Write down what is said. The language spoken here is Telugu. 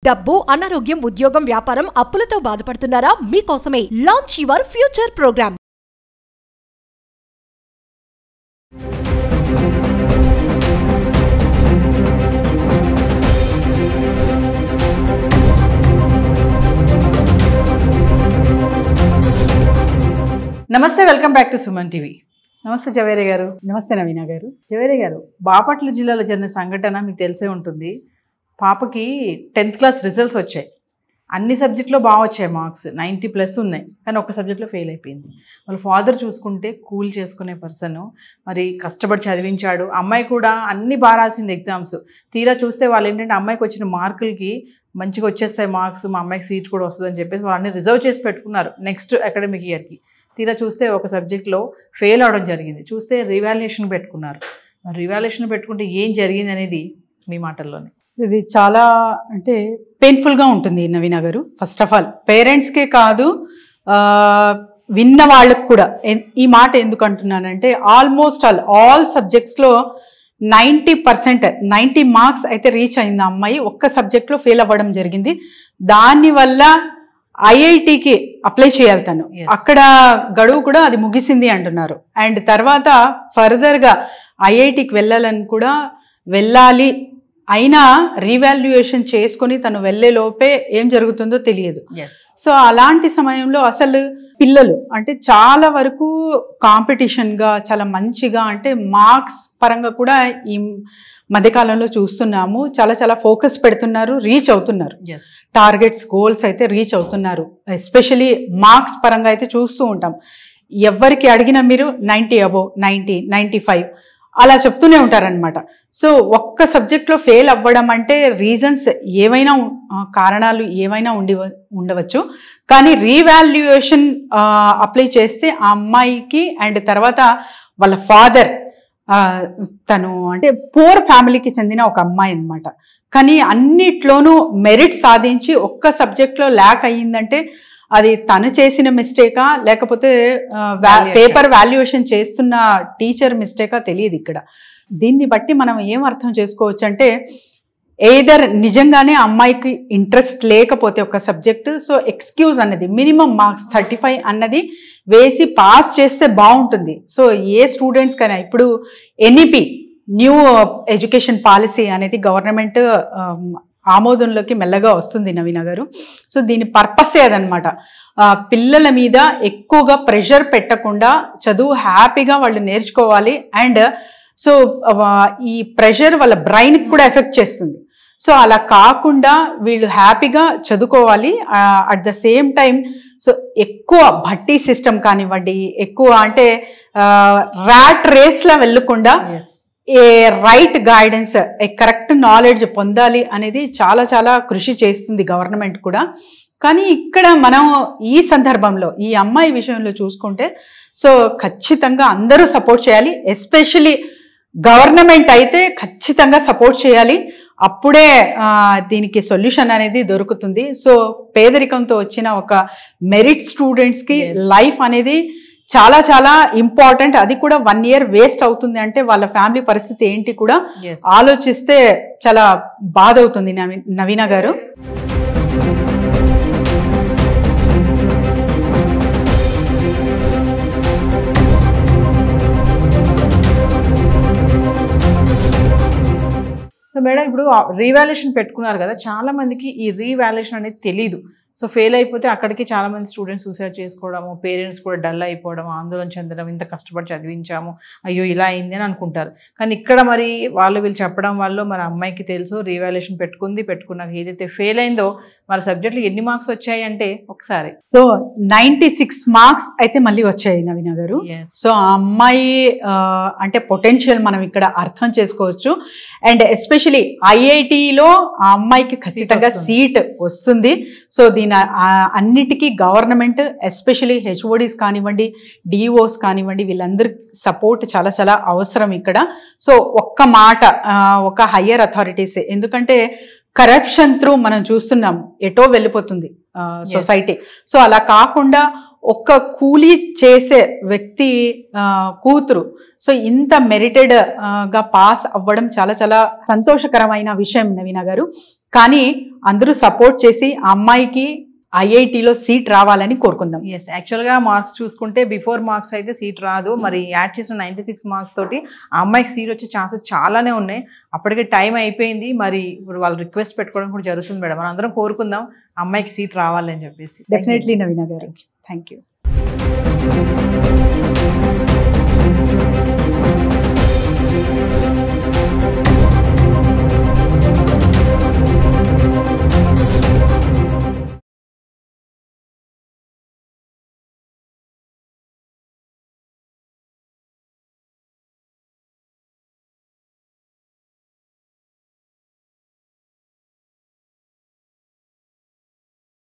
డబ్బు, అనారోగ్యం, ఉద్యోగం, వ్యాపారం, అప్పులతో బాధపడుతున్నారా? మీకోసమే లాంచ్ యువర్ ఫ్యూచర్ ప్రోగ్రామ్. నమస్తే, welcome back to Suman TV. నమస్తే జవేరి గారు. నమస్తే నవీన గారు. జవేరి గారు, బాపట్ల జిల్లాలో జరిగిన సంఘటన మీకు తెలిసే ఉంటుంది. పాపకి 10th క్లాస్ రిజల్ట్స్ వచ్చాయి. అన్ని సబ్జెక్టులో బాగా వచ్చాయి, మార్క్స్ 90+ ఉన్నాయి. కానీ ఒక్క సబ్జెక్ట్లో ఫెయిల్ అయిపోయింది. వాళ్ళ ఫాదర్ చూసుకుంటే కూల్ చేసుకునే పర్సన్, మరి కష్టపడి చదివించాడు. అమ్మాయి కూడా అన్ని బాగా రాసింది ఎగ్జామ్స్. తీరా చూస్తే వాళ్ళు ఏంటంటే అమ్మాయికి వచ్చిన మార్కులకి మంచిగా వచ్చేస్తాయి మార్క్స్, మా అమ్మాయికి సీట్ కూడా వస్తుందని చెప్పేసి వాళ్ళు అన్ని రిజర్వ్ చేసి పెట్టుకున్నారు నెక్స్ట్ అకాడమిక్ ఇయర్కి. తీరా చూస్తే ఒక సబ్జెక్ట్లో ఫెయిల్ అవడం జరిగింది. చూస్తే రివాల్యుయేషన్ పెట్టుకున్నారు. మరి రివాల్యుయేషన్ పెట్టుకుంటే ఏం జరిగింది అనేది మీ మాటల్లోనే. ఇది చాలా అంటే పెయిన్ఫుల్గా ఉంటుంది నవీన గారు. ఫస్ట్ ఆఫ్ ఆల్ పేరెంట్స్కే కాదు, విన్న వాళ్ళకు కూడా. ఈ మాట ఎందుకు అంటున్నానంటే ఆల్మోస్ట్ ఆల్ సబ్జెక్ట్స్లో 90% 90 మార్క్స్ అయితే రీచ్ అయింది ఆ అమ్మాయి. ఒక్క సబ్జెక్ట్లో ఫెయిల్ అవ్వడం జరిగింది. దానివల్ల ఐఐటికి అప్లై చేయాలి తను. అక్కడ గడువు కూడా అది ముగిసింది అంటున్నారు. అండ్ తర్వాత ఫర్దర్గా ఐఐటికి వెళ్ళాలని కూడా వెళ్ళాలి, అయినా రీవాల్యుయేషన్ చేసుకొని తను వెళ్ళే లోపే ఏం జరుగుతుందో తెలియదు. సో అలాంటి సమయంలో అసలు పిల్లలు అంటే చాలా వరకు కాంపిటీషన్గా చాలా మంచిగా అంటే మార్క్స్ పరంగా కూడా ఈ మధ్యకాలంలో చూస్తున్నాము. చాలా చాలా ఫోకస్ పెడుతున్నారు, రీచ్ అవుతున్నారు. టార్గెట్స్, గోల్స్ అయితే రీచ్ అవుతున్నారు. ఎస్పెషలీ మార్క్స్ పరంగా అయితే చూస్తూ ఉంటాం. ఎవరికి అడిగినా మీరు 90 అబోవ్, 90, 95 అలా చెప్తూనే ఉంటారనమాట. సో ఒక్క సబ్జెక్ట్లో ఫెయిల్ అవ్వడం అంటే రీజన్స్ ఏవైనా, కారణాలు ఏవైనా ఉండవచ్చు. కానీ రీవాల్యుయేషన్ అప్లై చేస్తే ఆ అమ్మాయికి అండ్ తర్వాత వాళ్ళ ఫాదర్, తను అంటే పూర్ ఫ్యామిలీకి చెందిన ఒక అమ్మాయి అనమాట. కానీ అన్నిట్లోనూ మెరిట్ సాధించి ఒక్క సబ్జెక్ట్లో ల్యాక్ అయ్యిందంటే అది తను చేసిన మిస్టేకా లేకపోతే పేపర్ వాల్యుయేషన్ చేస్తున్న టీచర్ మిస్టేకా తెలియదు ఇక్కడ. దీన్ని బట్టి మనం ఏం అర్థం చేసుకోవచ్చు అంటే ఎయిదర్ నిజంగానే అమ్మాయికి ఇంట్రెస్ట్ లేకపోతే ఒక సబ్జెక్టు, సో ఎక్స్క్యూజ్ అన్నది మినిమం మార్క్స్ 35 అన్నది వేసి పాస్ చేస్తే బాగుంటుంది. సో ఏ స్టూడెంట్స్ కైనా ఇప్పుడు ఎన్ఈపి న్యూ ఎడ్యుకేషన్ పాలసీ అనేది గవర్నమెంట్ ఆమోదంలోకి మెల్లగా వస్తుంది నవీన గారు. సో దీని పర్పసే అదనమాట. పిల్లల మీద ఎక్కువగా ప్రెషర్ పెట్టకుండా చదువు హ్యాపీగా వాళ్ళు నేర్చుకోవాలి. అండ్ సో ఈ ప్రెషర్ వాళ్ళ బ్రెయిన్కి కూడా ఎఫెక్ట్ చేస్తుంది. సో అలా కాకుండా వీళ్ళు హ్యాపీగా చదువుకోవాలి. At the same time so ఎక్కువ భట్టి సిస్టమ్ కానివ్వండి, ఎక్కువ అంటే ర్యాట్ రేస్లా వెళ్ళకుండా ఏ రైట్ గైడెన్స్, ఏ కరెక్ట్ నాలెడ్జ్ పొందాలి అనేది చాలా చాలా కృషి చేస్తుంది గవర్నమెంట్ కూడా. కానీ ఇక్కడ మనం ఈ సందర్భంలో ఈ అమ్మాయి విషయంలో చూసుకుంటే సో ఖచ్చితంగా అందరూ సపోర్ట్ చేయాలి. ఎస్పెషలీ గవర్నమెంట్ అయితే ఖచ్చితంగా సపోర్ట్ చేయాలి. అప్పుడే దీనికి సొల్యూషన్ అనేది దొరుకుతుంది. సో పేదరికంతో వచ్చిన ఒక మెరిట్ స్టూడెంట్స్కి లైఫ్ అనేది చాలా చాలా ఇంపార్టెంట్. అది కూడా 1 year వేస్ట్ అవుతుంది అంటే వాళ్ళ ఫ్యామిలీ పరిస్థితి ఏంటి కూడా ఆలోచిస్తే చాలా బాధ అవుతుంది నవీన గారు. సో మేడం, ఇప్పుడు రీవాల్యుయేషన్ పెట్టుకున్నారు కదా, చాలా మందికి ఈ రీవాల్యుయేషన్ అనేది తెలీదు. సో ఫెయిల్ అయిపోతే అక్కడికి చాలామంది స్టూడెంట్స్ సూసైడ్ చేసుకోవడము, పేరెంట్స్ కూడా డల్ అయిపోవడం, ఆందోళన చెందడం, ఇంత కష్టపడి చదివించాము, అయ్యో ఇలా అయింది అని అనుకుంటారు. కానీ ఇక్కడ మరి వీళ్ళు చెప్పడం వల్ల మరి అమ్మాయికి తెలుసు రీవాల్యుయేషన్ పెట్టుకున్నాక ఏదైతే ఫెయిల్ అయిందో మరి సబ్జెక్టులు ఎన్ని మార్క్స్ వచ్చాయి అంటే ఒకసారి సో 96 మార్క్స్ అయితే మళ్ళీ వచ్చాయి నవీన గారు. సో ఆ అమ్మాయి అంటే పొటెన్షియల్ మనం ఇక్కడ అర్థం చేసుకోవచ్చు. అండ్ ఎస్పెషలీ ఐఐటిలో ఆ అమ్మాయికి ఖచ్చితంగా సీట్ వస్తుంది. సో దీని అన్నిటికీ గవర్నమెంట్ ఎస్పెషలీ హెచ్ఓడీస్ కానివ్వండి, డిఓస్ కానివ్వండి, వీళ్ళందరి సపోర్ట్ చాలా చాలా అవసరం ఇక్కడ. సో ఒక్క మాట ఒక హయ్యర్ అథారిటీస్, ఎందుకంటే కరప్షన్ త్రూ మనం చూస్తున్నాం ఎటో వెళ్ళిపోతుంది సొసైటీ. సో అలా కాకుండా ఒక్క కూలీ చేసే వ్యక్తి కూతురు సో ఇంత మెరిటెడ్ గా పాస్ అవ్వడం చాలా చాలా సంతోషకరమైన విషయం నవీన గారు. కానీ అందరూ సపోర్ట్ చేసి ఆ అమ్మాయికి ఐఐటిలో సీట్ రావాలని కోరుకుందాం. ఎస్, యాక్చువల్గా మార్క్స్ చూసుకుంటే బిఫోర్ మార్క్స్ అయితే సీట్ రాదు. మరి యాడ్ చేసిన 96 మార్క్స్ తోటి ఆ అమ్మాయికి సీట్ వచ్చే ఛాన్సెస్ చాలానే ఉన్నాయి. అప్పటికే టైం అయిపోయింది. మరి ఇప్పుడు వాళ్ళు రిక్వెస్ట్ పెట్టుకోవడం కూడా జరుగుతుంది మేడం. మనం అందరం కోరుకుందాం అమ్మాయికి సీట్ రావాలని చెప్పేసి. డెఫినెట్లీ నవీన గారు, థ్యాంక్ యూ.